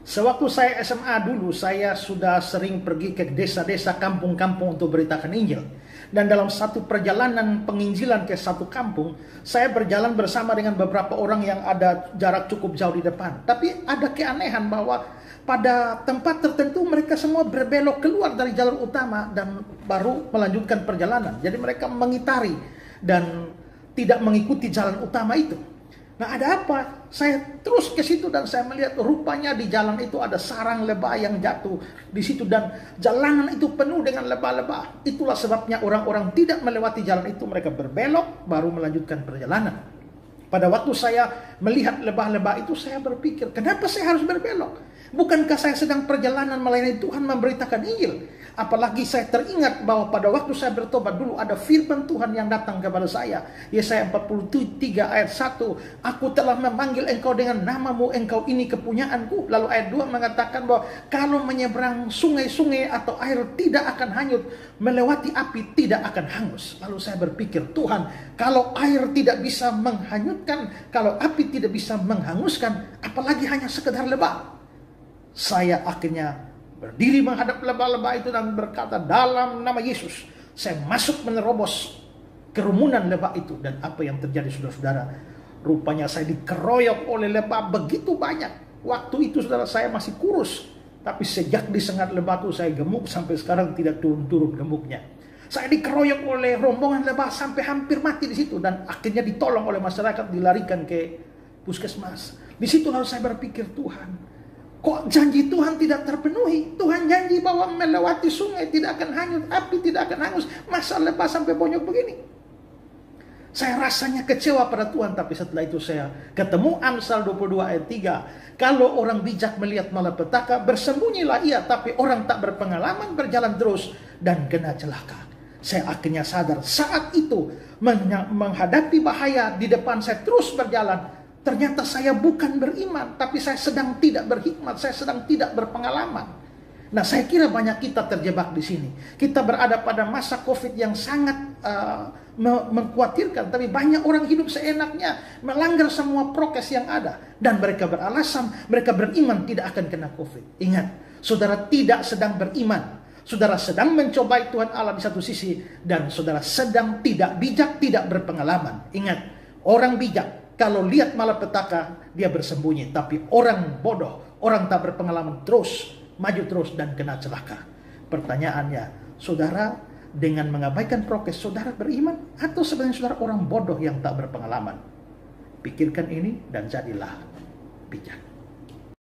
Sewaktu saya SMA dulu, saya sudah sering pergi ke desa-desa, kampung-kampung untuk beritakan Injil. Dan dalam satu perjalanan penginjilan ke satu kampung, saya berjalan bersama dengan beberapa orang yang ada jarak cukup jauh di depan. Tapi ada keanehan bahwa pada tempat tertentu mereka semua berbelok keluar dari jalur utama dan baru melanjutkan perjalanan. Jadi mereka mengitari dan tidak mengikuti jalan utama itu. Nah, ada apa? Saya terus ke situ dan saya melihat rupanya di jalan itu ada sarang lebah yang jatuh di situ dan jalanan itu penuh dengan lebah-lebah. Itulah sebabnya orang-orang tidak melewati jalan itu, mereka berbelok baru melanjutkan perjalanan. Pada waktu saya melihat lebah-lebah itu, saya berpikir, kenapa saya harus berbelok? Bukankah saya sedang perjalanan melayani Tuhan, memberitakan Injil? Apalagi saya teringat bahwa pada waktu saya bertobat dulu ada firman Tuhan yang datang kepada saya. Yesaya 43 ayat 1. Aku telah memanggil engkau dengan namamu, engkau ini kepunyaanku. Lalu ayat 2 mengatakan bahwa kalau menyeberang sungai-sungai atau air tidak akan hanyut, melewati api tidak akan hangus. Lalu saya berpikir, Tuhan, kalau air tidak bisa menghanyutkan, kalau api tidak bisa menghanguskan, apalagi hanya sekedar lebah. Saya akhirnya berdiri menghadap lebah-lebah itu dan berkata, dalam nama Yesus, saya masuk menerobos kerumunan lebah itu. Dan apa yang terjadi, saudara-saudara? Rupanya saya dikeroyok oleh lebah begitu banyak. Waktu itu, saudara, saya masih kurus. Tapi sejak disengat lebah itu, saya gemuk sampai sekarang tidak turun-turun gemuknya. Saya dikeroyok oleh rombongan lebah sampai hampir mati di situ. Dan akhirnya ditolong oleh masyarakat, dilarikan ke puskesmas. Di situ lalu saya berpikir, Tuhan, kok janji Tuhan tidak terpenuhi? Tuhan janji bahwa melewati sungai tidak akan hanyut, api tidak akan hangus. Masa lebah sampai bonyok begini? Saya rasanya kecewa pada Tuhan. Tapi setelah itu saya ketemu Amsal 22 ayat 3. Kalau orang bijak melihat malapetaka, bersembunyilah ia. Tapi orang tak berpengalaman berjalan terus dan kena celaka. Saya akhirnya sadar saat itu menghadapi bahaya di depan saya terus berjalan. Ternyata saya bukan beriman, tapi saya sedang tidak berhikmat, saya sedang tidak berpengalaman. Nah, saya kira banyak kita terjebak di sini. Kita berada pada masa COVID yang sangat mengkhawatirkan, tapi banyak orang hidup seenaknya, melanggar semua prokes yang ada. Dan mereka beralasan, mereka beriman tidak akan kena COVID. Ingat, saudara tidak sedang beriman. Saudara sedang mencobai Tuhan Allah di satu sisi, dan saudara sedang tidak bijak, tidak berpengalaman. Ingat, orang bijak kalau lihat malapetaka, dia bersembunyi. Tapi orang bodoh, orang tak berpengalaman terus, maju terus dan kena celaka. Pertanyaannya, saudara dengan mengabaikan prokes, saudara beriman? Atau sebenarnya saudara orang bodoh yang tak berpengalaman? Pikirkan ini dan jadilah bijak.